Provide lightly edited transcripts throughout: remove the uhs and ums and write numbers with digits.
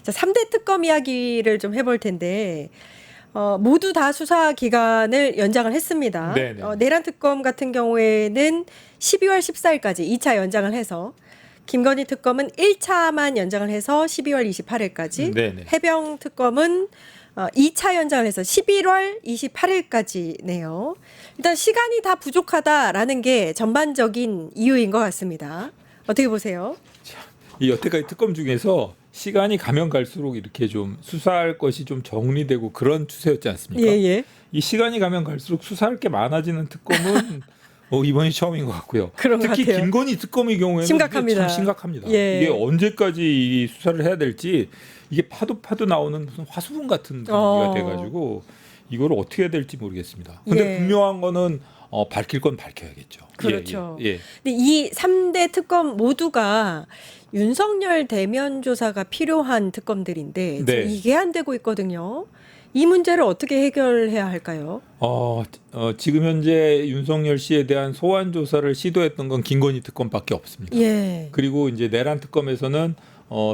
자, 3대 특검 이야기를 좀 해볼 텐데 모두 다 수사 기간을 연장을 했습니다. 네네. 내란 특검 같은 경우에는 12월 14일까지 2차 연장을 해서 김건희 특검은 1차만 연장을 해서 12월 28일까지 네네. 해병 특검은 2차 연장을 해서 11월 28일까지네요. 일단 시간이 다 부족하다라는 게 전반적인 이유인 것 같습니다. 어떻게 보세요? 이 여태까지 특검 중에서 시간이 가면 갈수록 이렇게 좀 수사할 것이 좀 정리되고 그런 추세였지 않습니까? 예. 이 시간이 가면 갈수록 수사할 게 많아지는 특검은 이번이 처음인 것 같고요. 그런 것 특히 같아요. 김건희 특검의 경우에는 심각합니다. 이게 참 심각합니다. 예. 이게 언제까지 이 수사를 해야 될지 이게 파도 나오는 무슨 화수분 같은 분위기가 돼가지고 이걸 어떻게 해야 될지 모르겠습니다. 근데 예. 분명한 거는 밝힐 건 밝혀야겠죠. 그렇죠. 예. 근데 이 3대 특검 모두가 윤석열 대면 조사가 필요한 특검들인데 네. 지금 이게 안 되고 있거든요. 이 문제를 어떻게 해결해야 할까요? 지금 현재 윤석열 씨에 대한 소환 조사를 시도했던 건 김건희 특검밖에 없습니다. 예. 그리고 이제 내란 특검에서는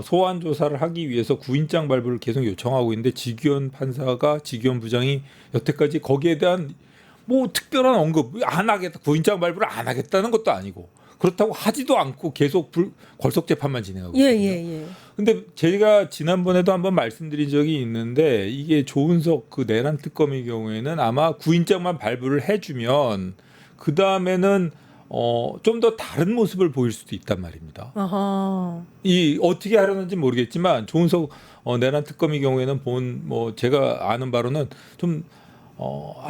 소환 조사를 하기 위해서 구인장 발부를 계속 요청하고 있는데 지기현 판사가 지기현 부장이 여태까지 거기에 대한 뭐 특별한 언급 안 하겠다, 구인장 발부를 안 하겠다는 것도 아니고 그렇다고 하지도 않고 계속 걸석 재판만 진행하고 있거든요. 예. 근데 제가 지난번에도 한번 말씀드린 적이 있는데 이게 조은석 그 내란 특검의 경우에는 아마 구인장만 발부를 해주면 그 다음에는 좀 더 다른 모습을 보일 수도 있단 말입니다. 아하. 이 어떻게 하려는지 모르겠지만 조은석 내란 특검의 경우에는 뭐 제가 아는 바로는 좀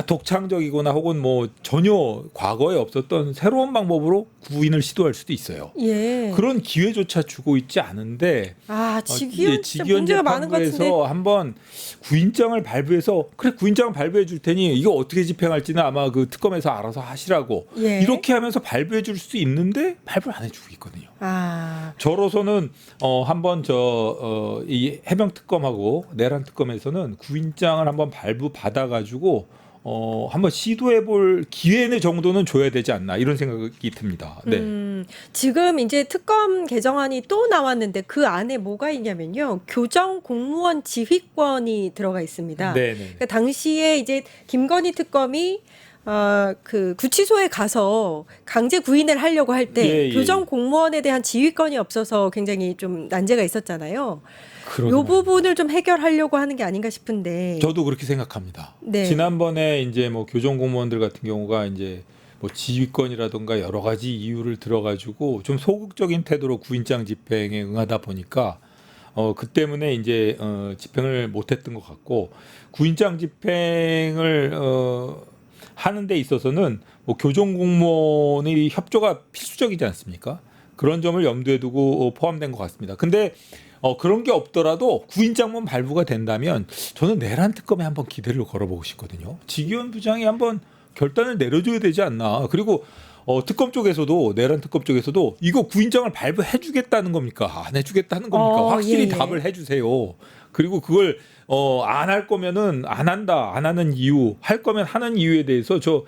독창적이거나 혹은 뭐 전혀 과거에 없었던 새로운 방법으로 구인을 시도할 수도 있어요. 예. 그런 기회조차 주고 있지 않은데 지기현 진짜 문제가 많은 것 같은데. 재판부에서 한번 구인장을 발부해서 그래 구인장 발부해 줄 테니 이거 어떻게 집행할지는 아마 그 특검에서 알아서 하시라고 예. 이렇게 하면서 발부해 줄 수 있는데 발부를 안 해주고 있거든요. 저로서는 한번 이 해병 특검하고 내란 특검에서는 구인장을 한번 발부 받아가지고 한번 시도해볼 기회 정도는 줘야 되지 않나 이런 생각이 듭니다. 네. 지금 이제 특검 개정안이 또 나왔는데 그 안에 뭐가 있냐면요. 교정 공무원 지휘권이 들어가 있습니다. 네네. 그러니까 당시에 이제 김건희 특검이 그 구치소에 가서 강제 구인을 하려고 할 때 교정 공무원에 대한 지휘권이 없어서 굉장히 좀 난제가 있었잖아요. 이 부분을 좀 해결하려고 하는 게 아닌가 싶은데. 저도 그렇게 생각합니다. 네. 지난번에 이제 뭐 교정 공무원들 같은 경우가 이제 뭐 지휘권이라든가 여러 가지 이유를 들어가지고 좀 소극적인 태도로 구인장 집행에 응하다 보니까 그 때문에 이제 집행을 못했던 것 같고 구인장 집행을 하는 데 있어서는 뭐 교정 공무원의 협조가 필수적이지 않습니까? 그런 점을 염두에 두고 포함된 것 같습니다. 근데 그런 게 없더라도 구인장만 발부가 된다면 저는 내란 특검에 한번 기대를 걸어보고 싶거든요. 지기현 부장이 한번 결단을 내려줘야 되지 않나. 그리고 특검 쪽에서도 내란 특검 쪽에서도 이거 구인장을 발부해 주겠다는 겁니까? 안 해주겠다는 겁니까? 확실히 답을 해주세요. 그리고 그걸 안 할 거면은 안 한다, 안 하는 이유, 할 거면 하는 이유에 대해서 저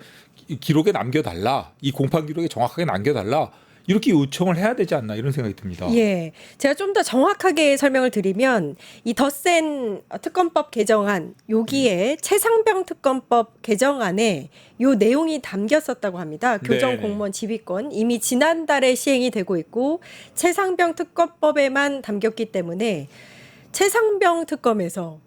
기록에 남겨달라. 이 공판 기록에 정확하게 남겨달라. 이렇게 요청을 해야 되지 않나 이런 생각이 듭니다. 예, 제가 좀 더 정확하게 설명을 드리면 이 덧센 특검법 개정안 여기에 최상병 특검법 개정안에 요 내용이 담겼었다고 합니다. 교정 공무원 지휘권 이미 지난달에 시행이 되고 있고 최상병 특검법에만 담겼기 때문에 최상병 특검에서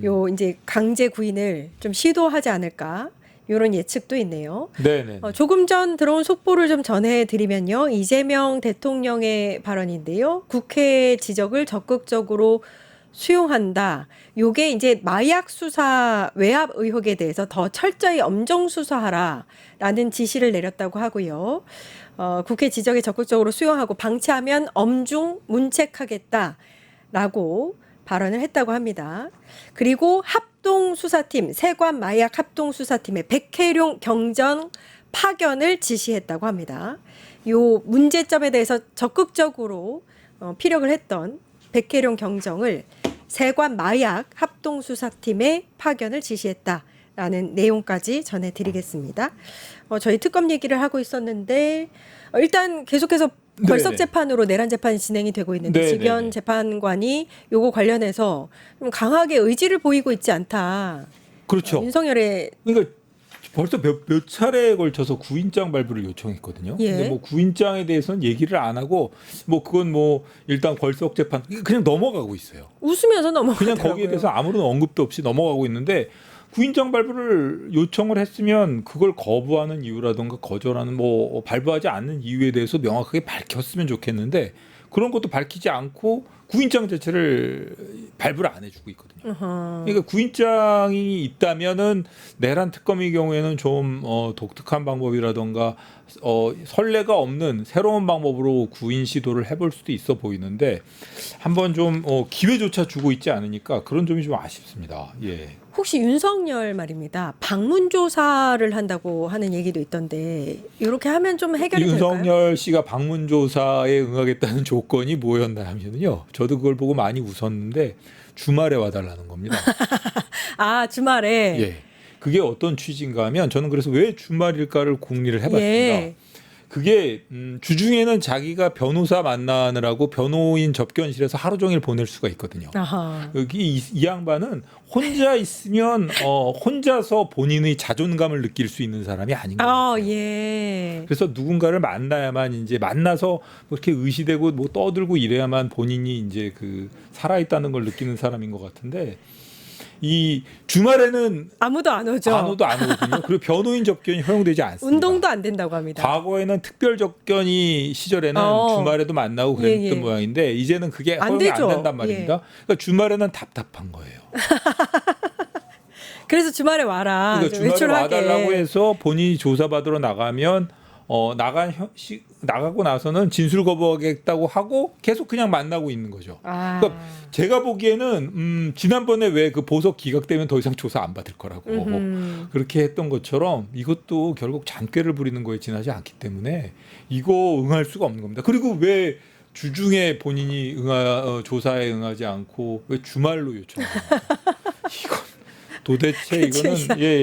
요 이제 강제 구인을 좀 시도하지 않을까. 이런 예측도 있네요. 네네. 조금 전 들어온 속보를 좀 전해드리면요. 이재명 대통령의 발언인데요. 국회 지적을 적극적으로 수용한다. 요게 이제 마약 수사 외압 의혹에 대해서 더 철저히 엄정 수사하라라는 지시를 내렸다고 하고요. 국회 지적에 적극적으로 수용하고 방치하면 엄중 문책하겠다라고 발언을 했다고 합니다. 그리고 합동수사팀, 세관 마약 합동수사팀의 백혜룡 경정 파견을 지시했다고 합니다. 요 문제점에 대해서 적극적으로 피력을 했던 백혜룡 경정을 세관 마약 합동수사팀의 파견을 지시했다라는 내용까지 전해드리겠습니다. 저희 특검 얘기를 하고 있었는데 일단 계속해서 걸석 네네. 재판으로 내란 재판이 진행이 되고 있는데 네네네. 지변 재판관이 요거 관련해서 좀 강하게 의지를 보이고 있지 않다. 그렇죠. 윤석열의 그러니까 벌써 몇 차례에 걸쳐서 구인장 발부를 요청했거든요. 예. 근데 뭐 구인장에 대해서는 얘기를 안 하고 뭐 그건 뭐 일단 걸석 재판 그냥 넘어가고 있어요. 웃으면서 그냥 넘어가더라고요. 거기에 대해서 아무런 언급도 없이 넘어가고 있는데 구인장 발부를 요청을 했으면 그걸 거부하는 이유라든가 거절하는 뭐 발부하지 않는 이유에 대해서 명확하게 밝혔으면 좋겠는데 그런 것도 밝히지 않고 구인장 자체를 발부를 안 해주고 있거든요. 그러니까 구인장이 있다면은 내란 특검의 경우에는 좀 독특한 방법이라던가 선례가 없는 새로운 방법으로 구인 시도를 해볼 수도 있어 보이는데 한번 좀 기회조차 주고 있지 않으니까 그런 점이 좀 아쉽습니다. 예. 혹시 윤석열 말입니다. 방문 조사를 한다고 하는 얘기도 있던데 이렇게 하면 좀 해결이 될까요? 윤석열 씨가 방문 조사에 응하겠다는 조건이 뭐였나 하면요. 저도 그걸 보고 많이 웃었는데 주말에 와달라는 겁니다. 아 주말에 예. 그게 어떤 취지인가 하면 저는 그래서 왜 주말일까를 궁리를 해봤습니다. 예. 그게 주중에는 자기가 변호사 만나느라고 변호인 접견실에서 하루 종일 보낼 수가 있거든요. 아하. 여기 이 양반은 혼자 있으면 혼자서 본인의 자존감을 느낄 수 있는 사람이 아닌 것 같아요. 예. 그래서 누군가를 만나야만 이제 만나서 뭐 이렇게 의시되고 뭐 떠들고 이래야만 본인이 이제 그 살아있다는 걸 느끼는 사람인 것 같은데 이 주말에는 아무도 안 오죠. 아무도 안 오거든요. 그리고 변호인 접견이 허용되지 않습니다. 운동도 안 된다고 합니다. 과거에는 특별 접견이 시절에는 주말에도 만나고 그랬던 예. 모양인데 이제는 그게 안 허용이 안 되죠. 된단 말입니다. 그러니까 주말에는 답답한 거예요. 그래서 주말에 와라. 그러니까 좀 주말에 외출하게. 와달라고 해서 본인이 조사받으러 나가면 나가고 나서는 진술 거부하겠다고 하고 계속 그냥 만나고 있는 거죠. 아. 그러니까 제가 보기에는 지난번에 왜 그 보석 기각되면 더 이상 조사 안 받을 거라고 그렇게 했던 것처럼 이것도 결국 잔꾀를 부리는 거에 지나지 않기 때문에 이거 응할 수가 없는 겁니다. 그리고 왜 주중에 본인이 조사에 응하지 않고 왜 주말로 요청합니까? 이건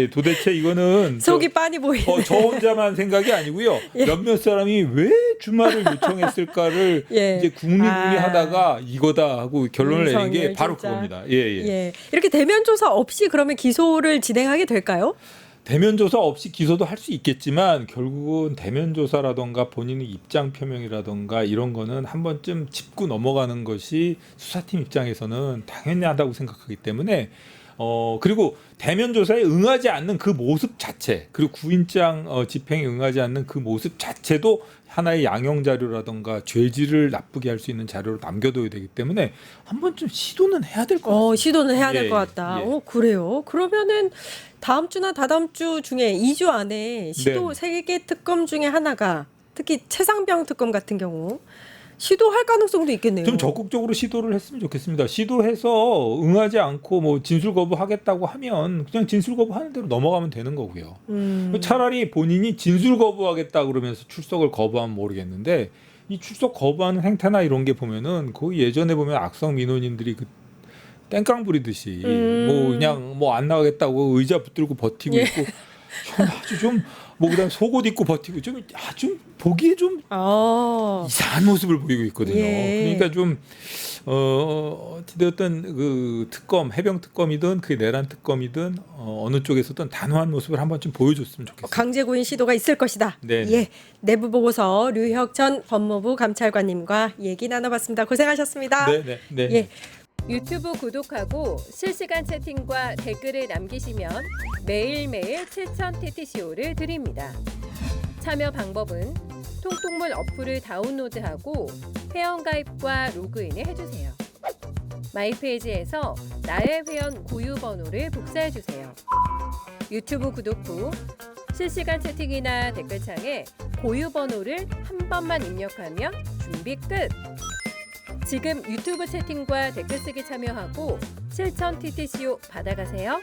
도대체 이거는 속이 빤히 보이는. 저 혼자만 생각이 아니고요. 몇몇 사람이 왜 주말을 요청했을까를 예. 이제 궁리하다가 이거다 하고 결론을 내린 게 윤석열 바로 진짜. 그겁니다. 예. 예. 이렇게 대면 조사 없이 그러면 기소를 진행하게 될까요? 대면 조사 없이 기소도 할 수 있겠지만 결국은 대면 조사라던가 본인의 입장 표명이라던가 이런 거는 한 번쯤 짚고 넘어가는 것이 수사팀 입장에서는 당연하다고 생각하기 때문에 그리고 대면 조사에 응하지 않는 그 모습 자체 그리고 구인장 집행에 응하지 않는 그 모습 자체도 하나의 양형 자료라던가 죄질을 나쁘게 할 수 있는 자료로 남겨둬야 되기 때문에 한 번쯤 시도는 해야 될 것 같아요. 시도는 해야 될 예, 것 같다. 예. 그래요. 그러면은 다음 주나 다다음 주 중에 2주 안에 시도 네. 3개 특검 중에 하나가 특히 최상병 특검 같은 경우 시도할 가능성도 있겠네요. 좀 적극적으로 시도를 했으면 좋겠습니다. 시도해서 응하지 않고 뭐 진술 거부하겠다고 하면 그냥 진술 거부하는 대로 넘어가면 되는 거고요. 차라리 본인이 진술 거부하겠다 그러면서 출석을 거부하면 모르겠는데 이 출석 거부하는 행태나 이런 게 보면은 거의 예전에 보면 악성 민원인들이 그 땡깡 부리듯이 뭐 그냥 뭐 안 나가겠다고 의자 붙들고 버티고 예. 있고 아주 좀 뭐 그다음 속옷 입고 버티고 좀 보기에 좀 이상한 모습을 보이고 있거든요. 예. 그러니까 좀 어찌되었든 그 특검 해병 특검이든 그 내란 특검이든 어느 쪽에서든 단호한 모습을 한번 좀 보여줬으면 좋겠어요. 강제구인 시도가 있을 것이다. 네. 예, 내부 보고서 류혁 전 법무부 감찰관님과 얘기 나눠봤습니다. 고생하셨습니다. 네. 예. 유튜브 구독하고 실시간 채팅과 댓글을 남기시면 매일매일 7,000TTCO를 드립니다. 참여 방법은 통통물 어플을 다운로드하고 회원가입과 로그인을 해주세요. 마이페이지에서 나의 회원 고유 번호를 복사해주세요. 유튜브 구독 후 실시간 채팅이나 댓글창에 고유 번호를 한 번만 입력하면 준비 끝! 지금 유튜브 채팅과 댓글 쓰기 참여하고 7,000TTCO 받아가세요.